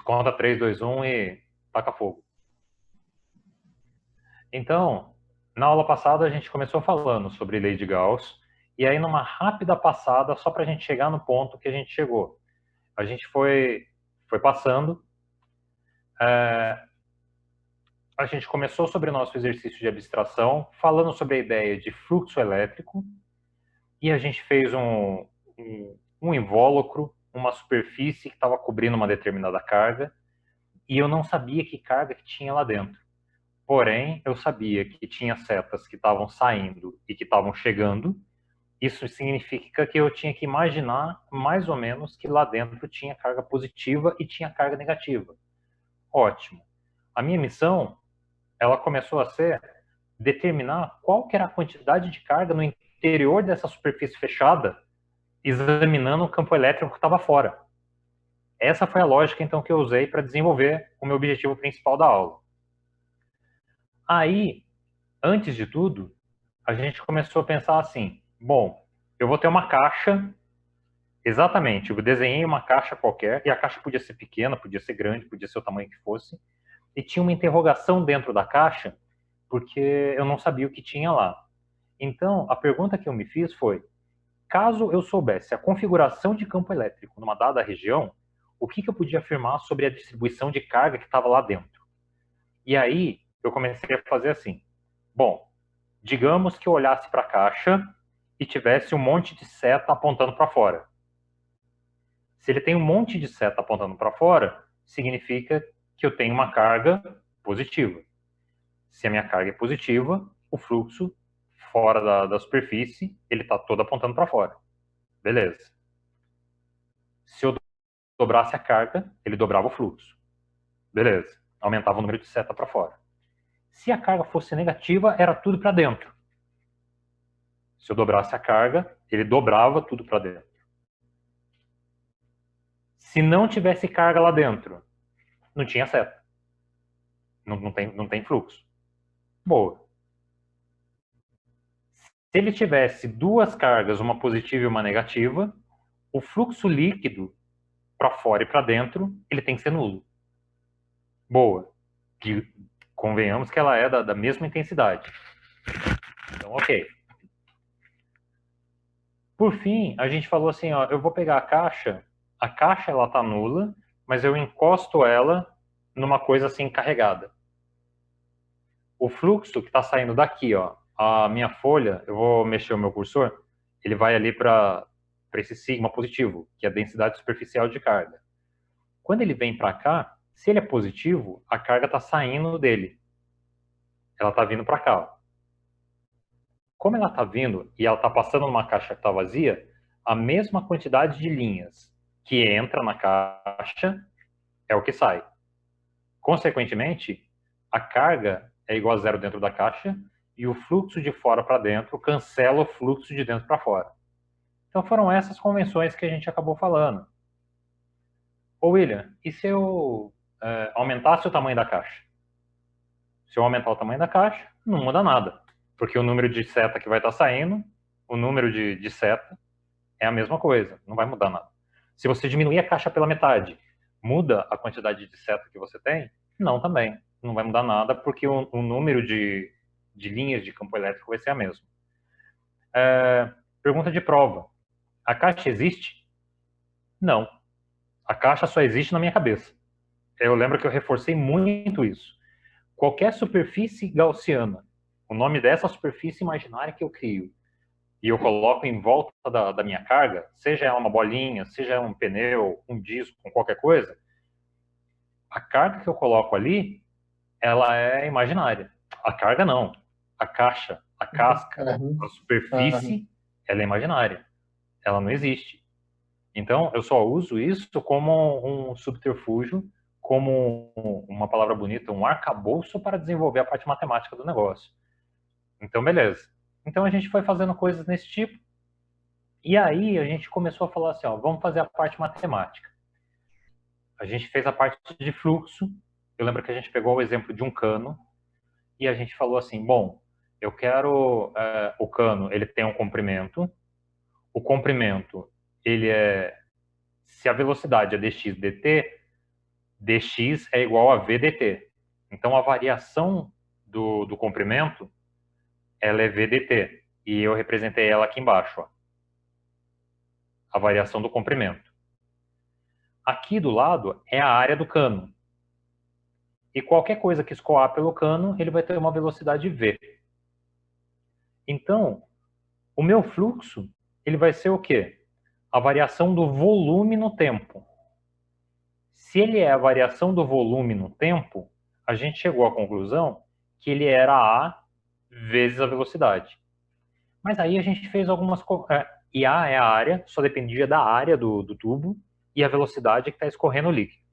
conta 3, 2, 1 e taca fogo. Então, na aula passada a gente começou falando sobre lei de Gauss, e aí numa rápida passada, só para a gente chegar no ponto que a gente chegou. A gente foi passando, a gente começou sobre o nosso exercício de abstração, falando sobre a ideia de fluxo elétrico, e a gente fez um invólucro, uma superfície que estava cobrindo uma determinada carga, e eu não sabia que carga que tinha lá dentro. Porém, eu sabia que tinha setas que estavam saindo e que estavam chegando. Isso significa que eu tinha que imaginar mais ou menos que lá dentro tinha carga positiva e tinha carga negativa. Ótimo. A minha missão, ela começou a ser determinar qual que era a quantidade de carga no interior dessa superfície fechada, examinando o campo elétrico que estava fora. Essa foi a lógica, então, que eu usei para desenvolver o meu objetivo principal da aula. Aí, antes de tudo, a gente começou a pensar assim, bom, eu vou ter uma caixa, exatamente, eu desenhei uma caixa qualquer, e a caixa podia ser pequena, podia ser grande, podia ser o tamanho que fosse, e tinha uma interrogação dentro da caixa, porque eu não sabia o que tinha lá. Então, a pergunta que eu me fiz foi, caso eu soubesse a configuração de campo elétrico numa dada região, o que eu podia afirmar sobre a distribuição de carga que estava lá dentro? E aí, eu comecei a fazer assim, bom, digamos que eu olhasse para a caixa e tivesse um monte de seta apontando para fora. Se ele tem um monte de seta apontando para fora, significa que eu tenho uma carga positiva. Se a minha carga é positiva, o fluxo fora da superfície, ele está todo apontando para fora. Beleza. Se eu dobrasse a carga, ele dobrava o fluxo. Beleza. Aumentava o número de seta para fora. Se a carga fosse negativa, era tudo para dentro. Se eu dobrasse a carga, ele dobrava tudo para dentro. Se não tivesse carga lá dentro, não tinha seta. Não tem fluxo. Boa. Se ele tivesse duas cargas, uma positiva e uma negativa, o fluxo líquido para fora e para dentro, ele tem que ser nulo. Boa. Que convenhamos que ela é da mesma intensidade. Então, ok. Por fim, a gente falou assim, ó, eu vou pegar a caixa ela tá nula, mas eu encosto ela numa coisa assim carregada. O fluxo que está saindo daqui, ó, a minha folha, eu vou mexer o meu cursor, ele vai ali para esse sigma positivo, que é a densidade superficial de carga. Quando ele vem para cá, se ele é positivo, a carga está saindo dele. Ela está vindo para cá. Ó. Como ela está vindo e ela está passando numa caixa que está vazia, a mesma quantidade de linhas que entra na caixa é o que sai. Consequentemente, a carga é igual a zero dentro da caixa e o fluxo de fora para dentro cancela o fluxo de dentro para fora. Então foram essas convenções que a gente acabou falando. Ô William, e se eu aumentasse o tamanho da caixa? Se eu aumentar o tamanho da caixa, não muda nada, porque o número de seta que vai estar saindo, o número de seta é a mesma coisa, não vai mudar nada. Se você diminuir a caixa pela metade, muda a quantidade de seta que você tem? Não, também. Não vai mudar nada, porque o número de linhas de campo elétrico vai ser a mesma. Pergunta de prova. A caixa existe? Não. A caixa só existe na minha cabeça. Eu lembro que eu reforcei muito isso. Qualquer superfície gaussiana, o nome dessa superfície imaginária que eu crio, e eu coloco em volta da minha carga, seja ela uma bolinha, seja ela um pneu, um disco, qualquer coisa, a carga que eu coloco ali, ela é imaginária. A carga não. A caixa, a casca, Uhum, a superfície, ela é imaginária. Ela não existe. Então, eu só uso isso como um subterfúgio, como uma palavra bonita, um arcabouço para desenvolver a parte matemática do negócio. Então, beleza. Então, a gente foi fazendo coisas nesse tipo, e aí a gente começou a falar assim, ó, vamos fazer a parte matemática. A gente fez a parte de fluxo, eu lembro que a gente pegou o exemplo de um cano, e a gente falou assim, bom, eu quero o cano, ele tem um comprimento, o comprimento, ele é, se a velocidade é dx dt, dx é igual a v dt. Então, a variação do comprimento, ela é v dt. E eu representei ela aqui embaixo, ó. A variação do comprimento. Aqui do lado é a área do cano. E qualquer coisa que escoar pelo cano, ele vai ter uma velocidade v. Então, o meu fluxo, ele vai ser o quê? A variação do volume no tempo. Se ele é a variação do volume no tempo, a gente chegou à conclusão que ele era A vezes a velocidade. Mas aí a gente fez algumas... E A é a área, só dependia da área do tubo, e a velocidade que está escorrendo o líquido.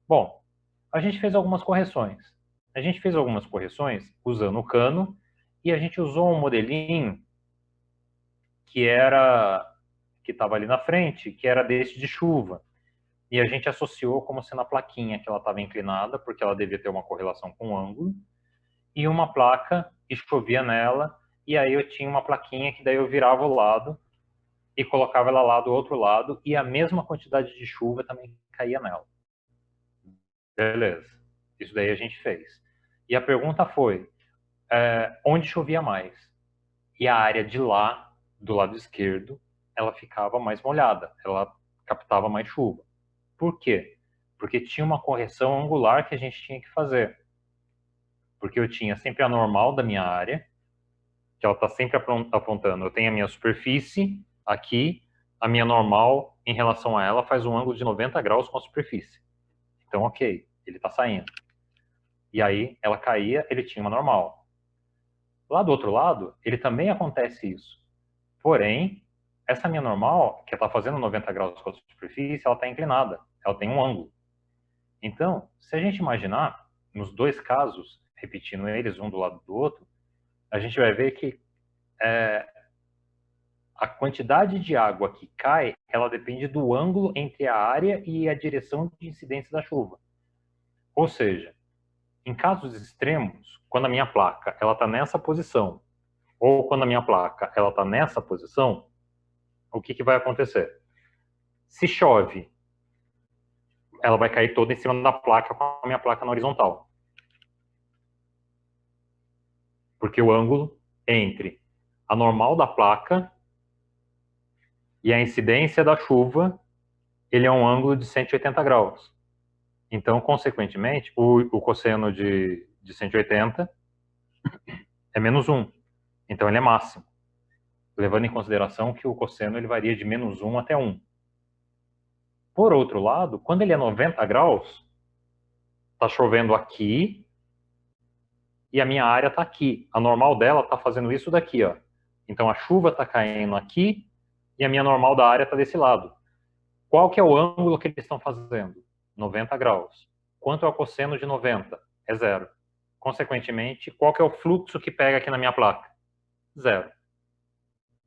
Bom, a gente fez algumas correções. A gente fez algumas correções usando o cano, e a gente usou um modelinho que estava ali na frente, que era desse de chuva. E a gente associou como sendo a plaquinha que ela estava inclinada, porque ela devia ter uma correlação com o ângulo, e uma placa e chovia nela, e aí eu tinha uma plaquinha que daí eu virava o lado e colocava ela lá do outro lado, e a mesma quantidade de chuva também caía nela. Beleza. Isso daí a gente fez. E a pergunta foi, onde chovia mais? E a área de lá, do lado esquerdo, ela ficava mais molhada, ela captava mais chuva. Por quê? Porque tinha uma correção angular que a gente tinha que fazer. Porque eu tinha sempre a normal da minha área, que ela está sempre apontando. Eu tenho a minha superfície aqui, a minha normal em relação a ela faz um ângulo de 90 graus com a superfície. Então, ok, ele está saindo. E aí, ela caía, ele tinha uma normal. Lá do outro lado, ele também acontece isso. Porém, essa minha normal, que está fazendo 90 graus com a superfície, ela está inclinada. Ela tem um ângulo. Então, se a gente imaginar, nos dois casos, repetindo eles um do lado do outro, a gente vai ver que a quantidade de água que cai, ela depende do ângulo entre a área e a direção de incidência da chuva. Ou seja, em casos extremos, quando a minha placa ela está nessa posição, ou quando a minha placa ela está nessa posição, o que vai acontecer? Se chove, ela vai cair toda em cima da placa com a minha placa na horizontal. Porque o ângulo entre a normal da placa e a incidência da chuva, ele é um ângulo de 180 graus. Então, consequentemente, o cosseno de 180 é menos 1. Então, ele é máximo. Levando em consideração que o cosseno ele varia de menos 1 até 1. Por outro lado, quando ele é 90 graus, está chovendo aqui e a minha área está aqui. A normal dela está fazendo isso daqui, ó. Então, a chuva está caindo aqui e a minha normal da área está desse lado. Qual que é o ângulo que eles estão fazendo? 90 graus. Quanto é o cosseno de 90? É zero. Consequentemente, qual que é o fluxo que pega aqui na minha placa? Zero.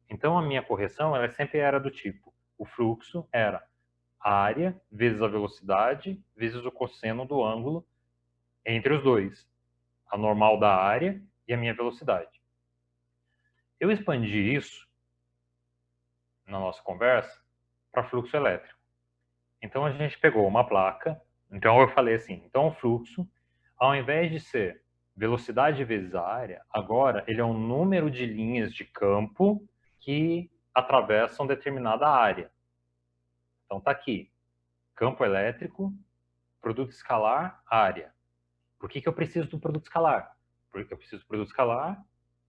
Então, a minha correção ela sempre era do tipo, o fluxo era a área vezes a velocidade vezes o cosseno do ângulo entre os dois. A normal da área e a minha velocidade. Eu expandi isso na nossa conversa para fluxo elétrico. Então, a gente pegou uma placa. Então, eu falei assim, então o fluxo, ao invés de ser velocidade vezes a área, agora ele é um número de linhas de campo que atravessam determinada área. Então, está aqui, campo elétrico, produto escalar, área. Por que eu preciso do produto escalar? Porque eu preciso do produto escalar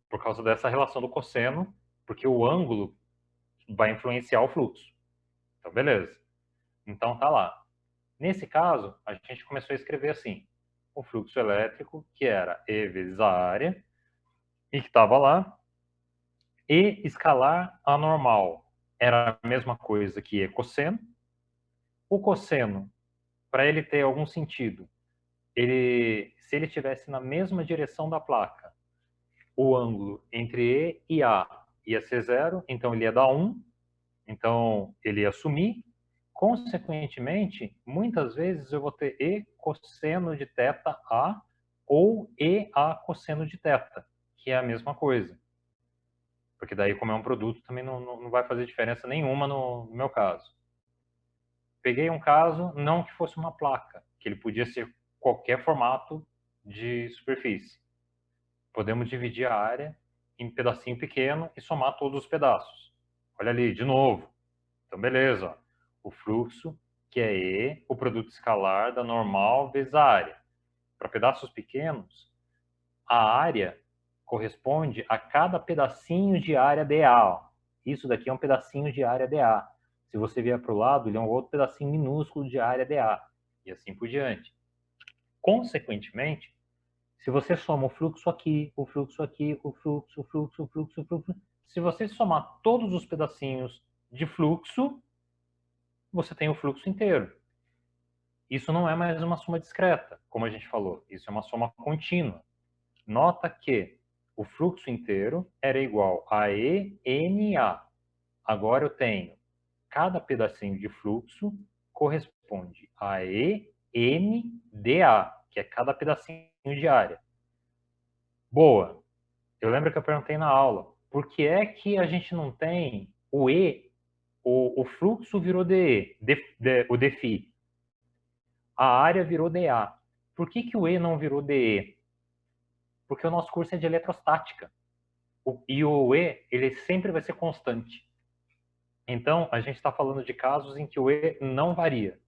por causa dessa relação do cosseno, porque o ângulo vai influenciar o fluxo. Então, beleza. Então, tá lá. Nesse caso, a gente começou a escrever assim, o fluxo elétrico, que era E vezes a área, e que estava lá, e escalar anormal era a mesma coisa que E cosseno. O cosseno, para ele ter algum sentido, se ele estivesse na mesma direção da placa, o ângulo entre E e A ia ser zero, então ele ia dar 1, então ele ia sumir. Consequentemente, muitas vezes eu vou ter E cosseno de θ A ou EA cosseno de θ, que é a mesma coisa. Porque daí, como é um produto, também não vai fazer diferença nenhuma no meu caso. Peguei um caso, não que fosse uma placa, que ele podia ser qualquer formato de superfície. Podemos dividir a área em pedacinho pequeno e somar todos os pedaços. Olha ali, de novo. Então, beleza. Ó. O fluxo, que é E, o produto escalar da normal vezes a área. Para pedaços pequenos, a área corresponde a cada pedacinho de área dA. Ó. Isso daqui é um pedacinho de área dA. Se você vier para o lado, ele é um outro pedacinho minúsculo de área dA. E assim por diante. Consequentemente, se você soma o fluxo aqui, o fluxo aqui, o fluxo, o fluxo, o fluxo, o fluxo, se você somar todos os pedacinhos de fluxo, você tem o fluxo inteiro. Isso não é mais uma soma discreta, como a gente falou. Isso é uma soma contínua. Nota que o fluxo inteiro era igual a ENA. Agora eu tenho cada pedacinho de fluxo corresponde a ENDA, que é cada pedacinho de área. Boa. Eu lembro que eu perguntei na aula, por que é que a gente não tem o E, o fluxo virou DE, o DFI, a área virou DA. Por que que o E não virou DE? Porque o nosso curso é de eletrostática. E o E, ele sempre vai ser constante. Então, a gente está falando de casos em que o E não varia.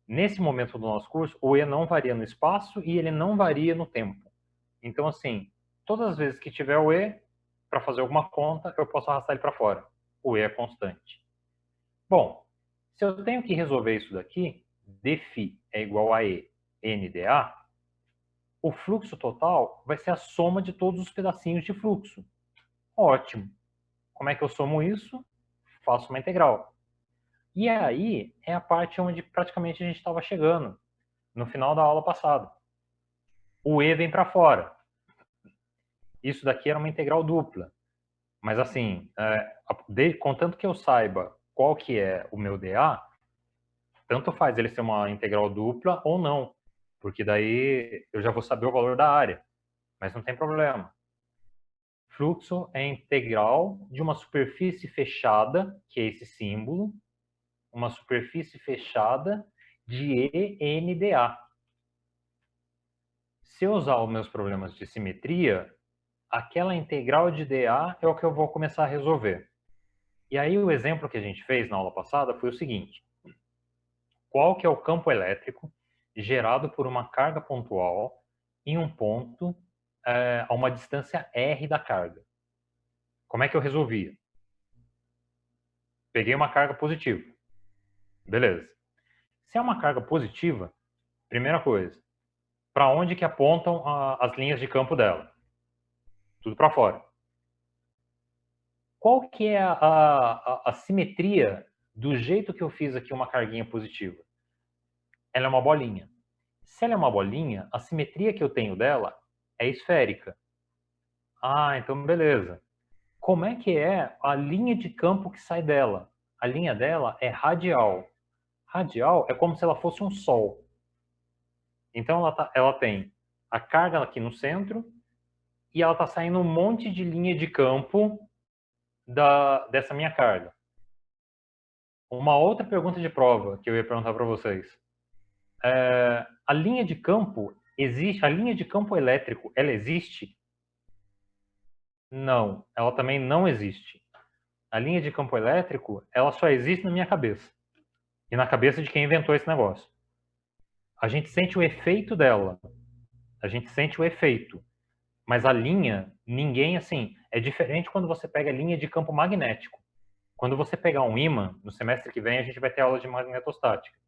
Nesse momento do nosso curso, o E não varia no espaço e ele não varia no tempo. Então, assim, todas as vezes que tiver o E, para fazer alguma conta, eu posso arrastar ele para fora. O E é constante. Bom, se eu tenho que resolver isso daqui, dφ é igual a E, NdA, o fluxo total vai ser a soma de todos os pedacinhos de fluxo. Ótimo. Como é que eu somo isso? Faço uma integral. E aí é a parte onde praticamente a gente estava chegando, no final da aula passada. O E vem para fora. Isso daqui era uma integral dupla. Mas assim, contanto que eu saiba qual que é o meu dA, tanto faz ele ser uma integral dupla ou não, porque daí eu já vou saber o valor da área, mas não tem problema. Fluxo é integral de uma superfície fechada, que é esse símbolo, uma superfície fechada de ENDA. Se eu usar os meus problemas de simetria, aquela integral de dA é o que eu vou começar a resolver. E aí o exemplo que a gente fez na aula passada foi o seguinte. Qual que é o campo elétrico gerado por uma carga pontual em um ponto a uma distância r da carga? Como é que eu resolvia? Peguei uma carga positiva. Beleza. Se é uma carga positiva, primeira coisa, para onde que apontam as linhas de campo dela? Tudo para fora. Qual que é a simetria do jeito que eu fiz aqui uma carguinha positiva? Ela é uma bolinha. Se ela é uma bolinha, a simetria que eu tenho dela é esférica. Ah, então beleza. Como é que é a linha de campo que sai dela? A linha dela é radial. Radial é como se ela fosse um sol. Então ela tem a carga aqui no centro e ela está saindo um monte de linha de campo dessa minha carga. Uma outra pergunta de prova que eu ia perguntar para vocês. A linha de campo existe? A linha de campo elétrico, ela existe? Não, ela também não existe. A linha de campo elétrico, ela só existe na minha cabeça. E na cabeça de quem inventou esse negócio. A gente sente o efeito dela. A gente sente o efeito. Mas a linha, ninguém assim. É diferente quando você pega a linha de campo magnético. Quando você pegar um ímã, no semestre que vem a gente vai ter aula de magnetostática.